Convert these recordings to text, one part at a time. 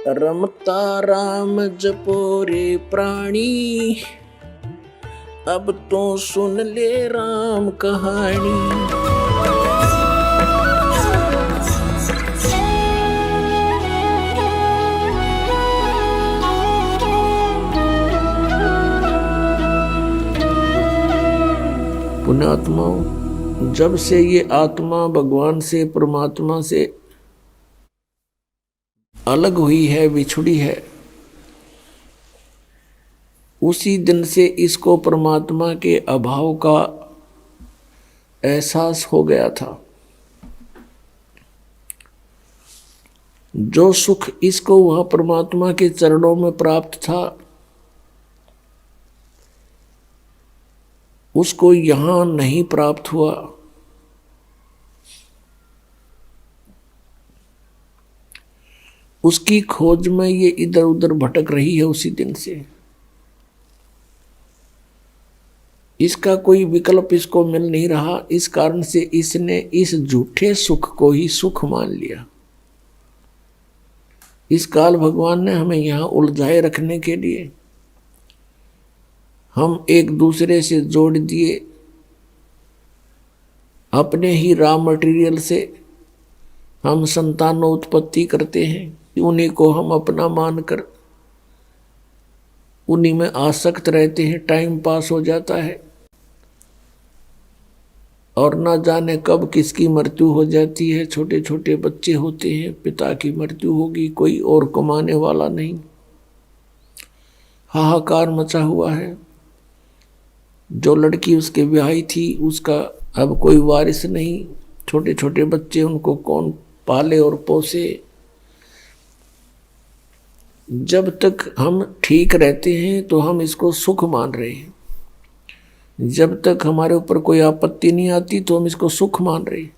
रमता राम जपो रे प्राणी, अब तो सुन ले राम कहानी। पुण्यात्माओं, जब से ये आत्मा भगवान से, परमात्मा से अलग हुई है, बिछुड़ी है, उसी दिन से इसको परमात्मा के अभाव का एहसास हो गया था। जो सुख इसको वह परमात्मा के चरणों में प्राप्त था, उसको यहां नहीं प्राप्त हुआ। उसकी खोज में ये इधर उधर भटक रही है उसी दिन से। इसका कोई विकल्प इसको मिल नहीं रहा, इस कारण से इसने इस झूठे सुख को ही सुख मान लिया। इस काल भगवान ने हमें यहां उलझाए रखने के लिए हम एक दूसरे से जोड़ दिए। अपने ही रॉ मटेरियल से हम संतानोत्पत्ति करते हैं, उन्हीं को हम अपना मानकर उन्हीं में आसक्त रहते हैं। टाइम पास हो जाता है और ना जाने कब किसकी मृत्यु हो जाती है। छोटे छोटे बच्चे होते हैं, पिता की मृत्यु होगी, कोई और कमाने वाला नहीं, हाहाकार मचा हुआ है। जो लड़की उसके ब्याही थी, उसका अब कोई वारिस नहीं। छोटे छोटे बच्चे, उनको कौन पाले और पोसे। जब तक हम ठीक रहते हैं तो हम इसको सुख मान रहे हैं, जब तक हमारे ऊपर कोई आपत्ति नहीं आती तो हम इसको सुख मान रहे हैं।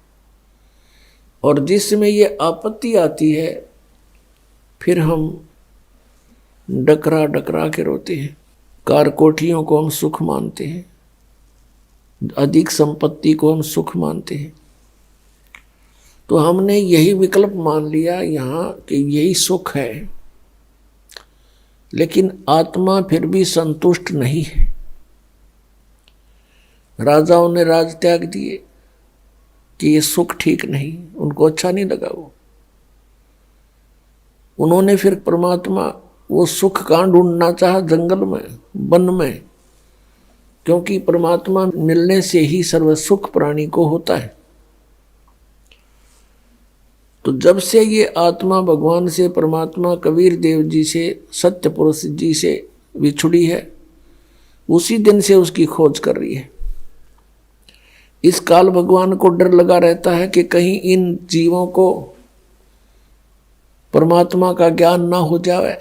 और जिसमें ये आपत्ति आती है, फिर हम डकरा डकरा के रोते हैं। कार कोठियों को हम सुख मानते हैं, अधिक संपत्ति को हम सुख मानते हैं। तो हमने यही विकल्प मान लिया यहाँ कि यही सुख है। लेकिन आत्मा फिर भी संतुष्ट नहीं है। राजाओं ने राज त्याग दिए कि ये सुख ठीक नहीं, उनको अच्छा नहीं लगा वो। उन्होंने फिर परमात्मा, वो सुख कहाँ ढूंढना चाहा? जंगल में, वन में, क्योंकि परमात्मा मिलने से ही सर्व सुख प्राणी को होता है। तो जब से ये आत्मा भगवान से, परमात्मा कबीर देव जी से, सत्य पुरुष जी से बिछुड़ी है, उसी दिन से उसकी खोज कर रही है। इस काल भगवान को डर लगा रहता है कि कहीं इन जीवों को परमात्मा का ज्ञान ना हो जाए।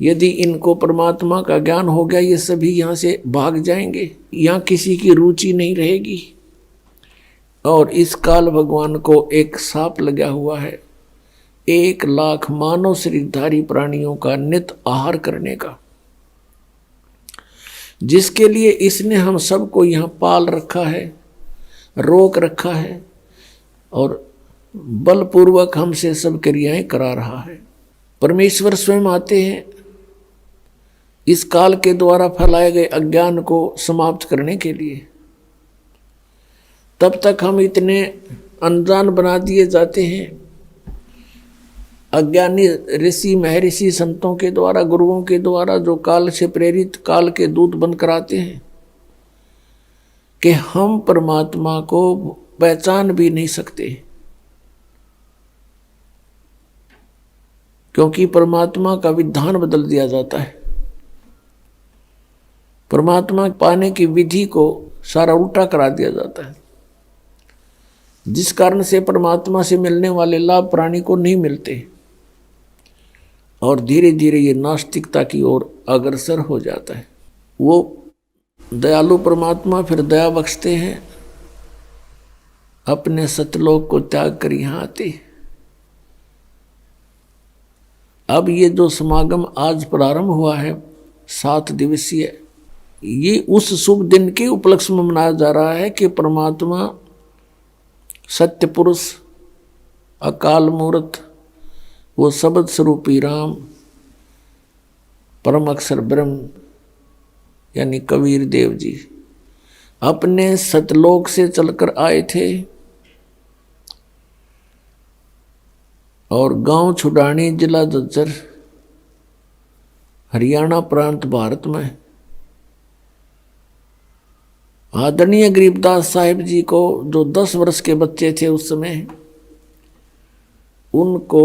यदि इनको परमात्मा का ज्ञान हो गया, ये सभी यहाँ से भाग जाएंगे, यहाँ किसी की रुचि नहीं रहेगी। और इस काल भगवान को एक साप लगा हुआ है, 1,00,000 मानव शरीरधारी प्राणियों का नित आहार करने का, जिसके लिए इसने हम सबको यहाँ पाल रखा है, रोक रखा है और बलपूर्वक हमसे सब क्रियाएं करा रहा है। परमेश्वर स्वयं आते हैं इस काल के द्वारा फैलाए गए अज्ञान को समाप्त करने के लिए। तब तक हम इतने अनजान बना दिए जाते हैं अज्ञानी ऋषि महर्षि संतों के द्वारा, गुरुओं के द्वारा, जो काल से प्रेरित काल के दूत बन कर आते हैं, कि हम परमात्मा को पहचान भी नहीं सकते। क्योंकि परमात्मा का विधान बदल दिया जाता है। परमात्मा पाने की विधि को सारा उल्टा करा दिया जाता है, जिस कारण से परमात्मा से मिलने वाले लाभ प्राणी को नहीं मिलते और धीरे धीरे ये नास्तिकता की ओर अग्रसर हो जाता है। वो दयालु परमात्मा फिर दया बख्शते हैं, अपने सतलोक को त्याग कर यहाँ आते। अब ये जो समागम आज प्रारंभ हुआ है 7 दिवसीय, ये उस शुभ दिन के उपलक्ष्य में मनाया जा रहा है कि परमात्मा सत्य पुरुष, अकाल मूर्त, वो शब्द स्वरूपी राम परम अक्षर ब्रह्म यानी कबीर देव जी अपने सतलोक से चलकर आए थे और गांव छुडानी जिला झज्जर हरियाणा प्रांत भारत में आदरणीय गरीबदास साहिब जी को जो 10 वर्ष के बच्चे थे उस समय, उनको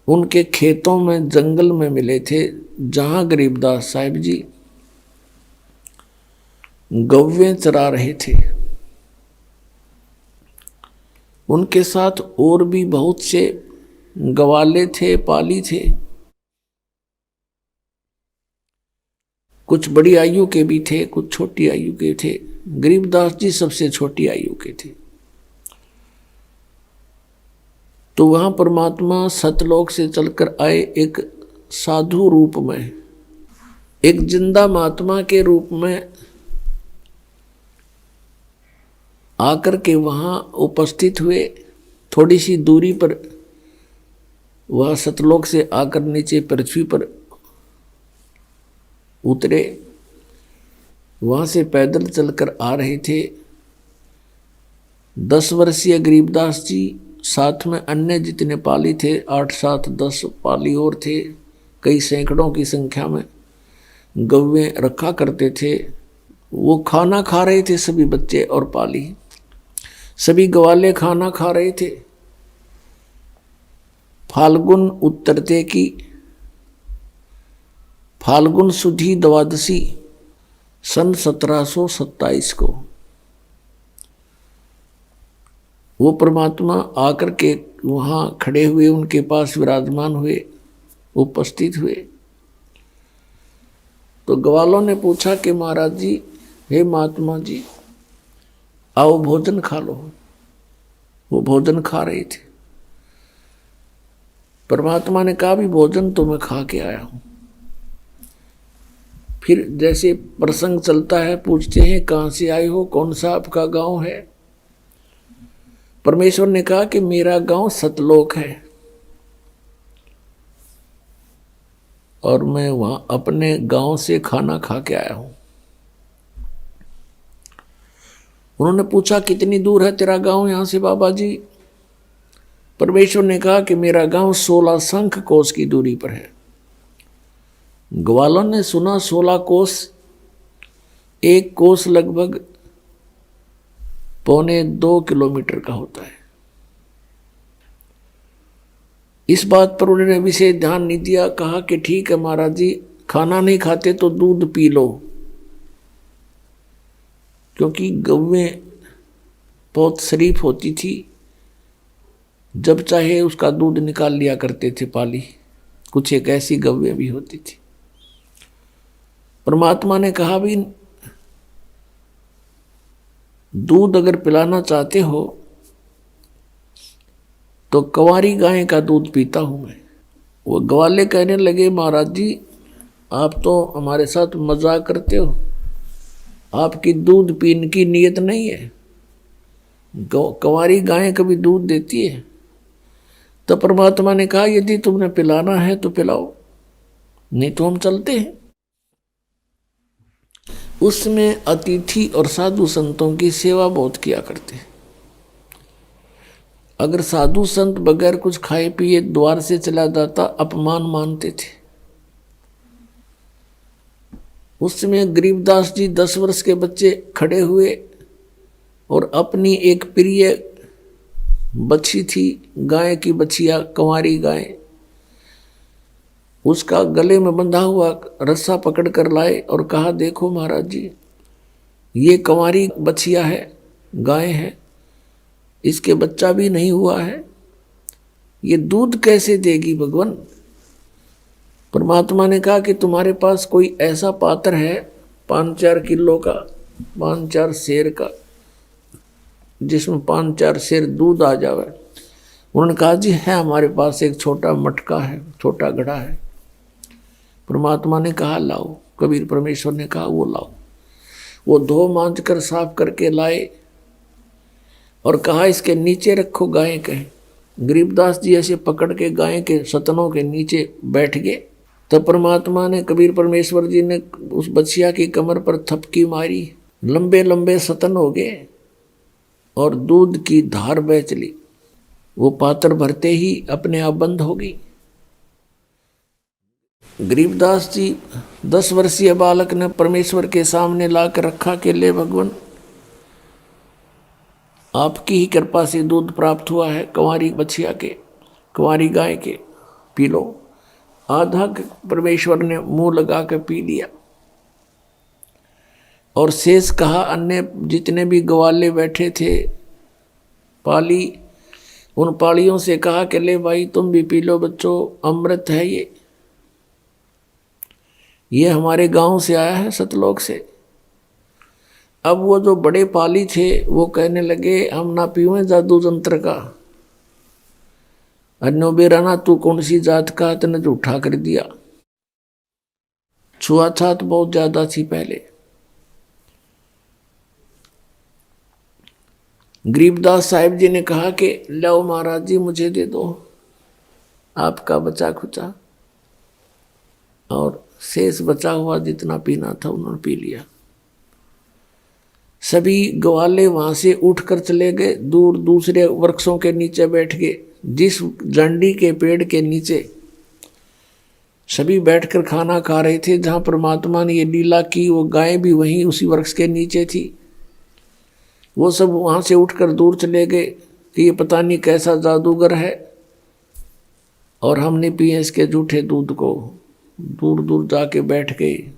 उनके खेतों में जंगल में मिले थे जहां गरीबदास साहिब जी गौवें चरा रहे थे। उनके साथ और भी बहुत से गवाले थे, पाली थे, कुछ बड़ी आयु के भी थे, कुछ छोटी आयु के थे। गरीबदास जी सबसे छोटी आयु के थे। तो वहां परमात्मा सतलोक से चलकर आए एक साधु रूप में, एक जिंदा महात्मा के रूप में आकर के वहां उपस्थित हुए। थोड़ी सी दूरी पर वह सतलोक से आकर नीचे पृथ्वी पर उतरे। वहां से पैदल चलकर आ रहे थे। 10 वर्षीय गरीबदास जी, साथ में अन्य जितने पाली थे 8, 7, 10 पाली और थे, कई सैकड़ों की संख्या में गौवें रखा करते थे। वो खाना खा रहे थे, सभी बच्चे और पाली, सभी गवाले खाना खा रहे थे। फाल्गुन उत्तरते की फाल्गुन सुधी द्वादशी सन 1727 को वो परमात्मा आकर के वहां खड़े हुए, उनके पास विराजमान हुए, उपस्थित हुए। तो ग्वालों ने पूछा कि महाराज जी, हे महात्मा जी, आओ भोजन खा लो। वो भोजन खा रहे थे। परमात्मा ने कहा भी भोजन तो मैं खा के आया हूं। फिर जैसे प्रसंग चलता है, पूछते हैं कहां से आए हो, कौन सा आपका गांव है। परमेश्वर ने कहा कि मेरा गांव सतलोक है और मैं वहां अपने गांव से खाना खा के आया हूं। उन्होंने पूछा कितनी दूर है तेरा गांव यहां से बाबा जी। परमेश्वर ने कहा कि मेरा गांव 16 शंख कोस की दूरी पर है। ग्वालों ने सुना 16 कोस, एक कोस लगभग 1.25 किलोमीटर का होता है। इस बात पर उन्होंने विशेष ध्यान नहीं दिया। कहा कि ठीक है महाराज जी, खाना नहीं खाते तो दूध पी लो, क्योंकि गौवें बहुत शरीफ होती थी, जब चाहे उसका दूध निकाल लिया करते थे पाली। कुछ एक ऐसी गौवें भी होती थी। परमात्मा ने कहा भी दूध अगर पिलाना चाहते हो तो कंवारी गाय का दूध पीता हूं मैं। वो ग्वाले कहने लगे महाराज जी, आप तो हमारे साथ मजाक करते हो, आपकी दूध पीने की नीयत नहीं है। कंवारी गाय कभी दूध देती है? तो परमात्मा ने कहा यदि तुमने पिलाना है तो पिलाओ, नहीं तो हम चलते हैं। उसमें अतिथि और साधु संतों की सेवा बहुत किया करते हैं। अगर साधु संत बगैर कुछ खाए पिए द्वार से चला जाता, अपमान मानते थे। उस समय गरीबदास जी 10 वर्ष के बच्चे खड़े हुए और अपनी एक प्रिय बच्ची थी, गाय की बछिया, कंवारी गाय, उसका गले में बंधा हुआ रस्सा पकड़ कर लाए और कहा देखो महाराज जी, ये कंवारी बछिया है, गाय है, इसके बच्चा भी नहीं हुआ है, ये दूध कैसे देगी भगवान। परमात्मा ने कहा कि तुम्हारे पास कोई ऐसा पात्र है 5-4 किलो का, 5-4 सेर का, जिसमें 5-4 सेर दूध आ जावे। उन्होंने कहा जी है हमारे पास, एक छोटा मटका है, छोटा घड़ा है। परमात्मा ने कहा लाओ। कबीर परमेश्वर ने कहा वो लाओ। वो धो मांझ कर साफ करके लाए और कहा इसके नीचे रखो गाय के। गरीबदास जी ऐसे पकड़ के गाय के सतनों के नीचे बैठ गए। तब परमात्मा ने, कबीर परमेश्वर जी ने उस बछिया की कमर पर थपकी मारी, लंबे लंबे सतन हो गए और दूध की धार बह चली। वो पात्र भरते ही अपने आप बंद हो गई। गरीबदास जी 10 वर्षीय बालक ने परमेश्वर के सामने लाकर रखा कि ले भगवान, आपकी ही कृपा से दूध प्राप्त हुआ है कंवारी बछिया के, कंवारी गाय के, पी लो। आधा परमेश्वर ने मुंह लगा के पी लिया और शेष कहा अन्य जितने भी ग्वाले बैठे थे पाली, उन पालियों से कहा कि ले भाई तुम भी पी लो बच्चों, अमृत है ये हमारे गांव से आया है सतलोक से। अब वो जो बड़े पाली थे वो कहने लगे हम ना पीवें जादू जंत्र का। अन्यो बेराना तू कौन सी जात का, तने झूठा कर दिया। छुआछात बहुत ज्यादा थी पहले। गरीबदास साहिब जी ने कहा कि लो महाराज जी मुझे दे दो आपका बचा खुचा, और शेष बचा हुआ जितना पीना था उन्होंने पी लिया। सभी ग्वाले वहां से उठकर चले गए, दूर दूसरे वृक्षों के नीचे बैठ गए। जिस जंडी के पेड़ के नीचे सभी बैठकर खाना खा रहे थे, जहां परमात्मा ने ये लीला की, वो गाय भी वहीं उसी वृक्ष के नीचे थी। वो सब वहां से उठकर दूर चले गए कि ये पता नहीं कैसा जादूगर है और हमने पिए इसके झूठे दूध को। दूर दूर जाके बैठ गए।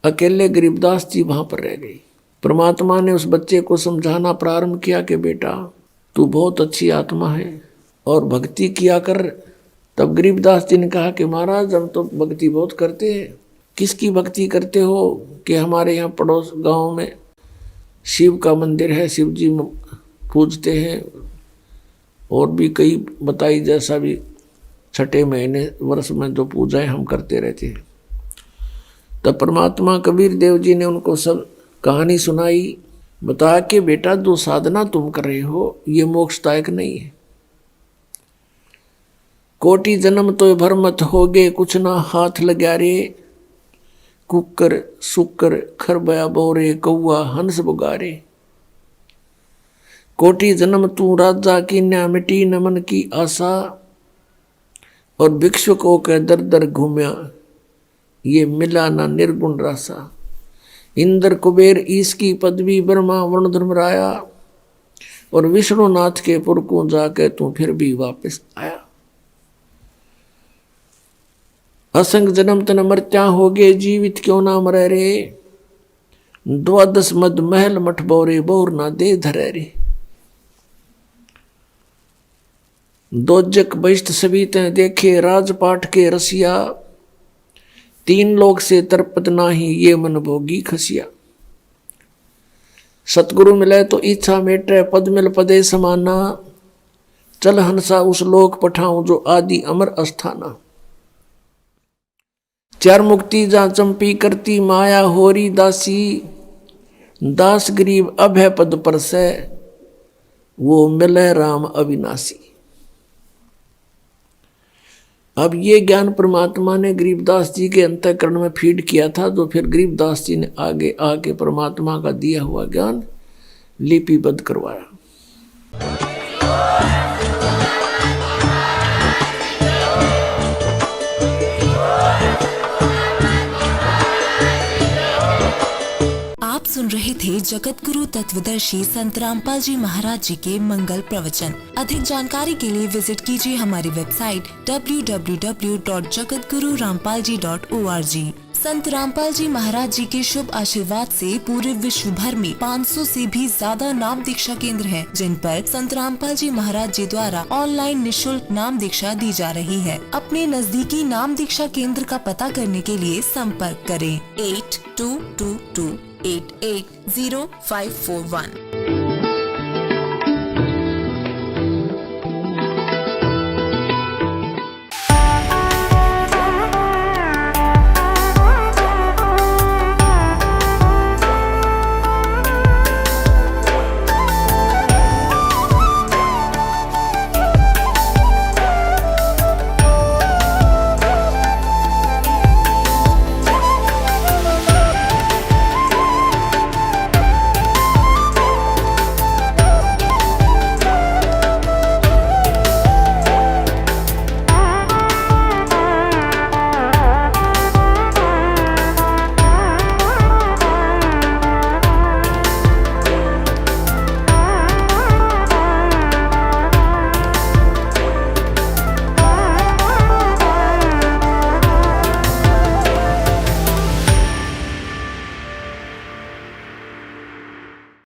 अकेले गरीबदास जी वहां पर रह गए। परमात्मा ने उस बच्चे को समझाना प्रारंभ किया कि बेटा तू बहुत अच्छी आत्मा है और भक्ति किया कर। तब गरीबदास जी ने कहा कि महाराज हम तो भक्ति बहुत करते हैं। किसकी भक्ति करते हो? कि हमारे यहाँ पड़ोस गांव में शिव का मंदिर है, शिव जी पूजते हैं, और भी कई बताई जैसा भी छठे महीने वर्ष में जो पूजाएं हम करते रहते हैं। तब परमात्मा कबीर देव जी ने उनको सब कहानी सुनाई, बताया कि बेटा जो साधना तुम कर रहे हो ये मोक्षदायक नहीं है। कोटि जन्म तो भर मत होगे, कुछ ना हाथ लगा रे। कुकर सुकर खरबया बोरे, कौआ हंस बुगारे। कोटि जन्म तू राजा की न्या, मिटी न मन की आशा। और भिक्षुक होकर दर दर घूमया, ये मिला ना निर्गुण रासा। इंद्र कुबेर ईश की पदवी, ब्रह्मा वरुण धर्मराया। और विष्णुनाथ के पुर को जाके तू फिर भी वापस आया। असंग जन्म तन मरत्या होगे, जीवित क्यों ना मरे रे। 12 मद महल मठ बोरे, बोर ना दे धरे रे। दोजक बहिष्ठ सभी तय देखे, राजपाट के रसिया। 3 लोग से तरपत नाही, ये मन भोगी खसिया। सतगुरु मिले तो इच्छा मेटे, पद मिल पदे समाना। चल हंसा उस लोक पठाऊं, जो आदि अमर अस्थाना। 4 मुक्ति जा चंपी करती, माया होरी दासी। दास गरीब अभय पद पर से, वो मिले राम अविनाशी। अब ये ज्ञान परमात्मा ने गरीबदास जी के अंतःकरण में फीड किया था, जो फिर गरीबदास जी ने आगे आके परमात्मा का दिया हुआ ज्ञान लिपिबद्ध करवाया। आप सुन रहे थे जगत गुरु तत्वदर्शी संत रामपाल जी महाराज जी के मंगल प्रवचन। अधिक जानकारी के लिए विजिट कीजिए हमारी वेबसाइट www.jagatgururampalji.org। संत रामपाल जी महाराज जी के शुभ आशीर्वाद से पूरे विश्व भर में 500 से भी ज्यादा नाम दीक्षा केंद्र हैं, जिन पर संत रामपाल जी महाराज जी द्वारा ऑनलाइन निःशुल्क नाम दीक्षा दी जा रही है। अपने नजदीकी नाम दीक्षा केंद्र का पता करने के लिए संपर्क करें 8222880541।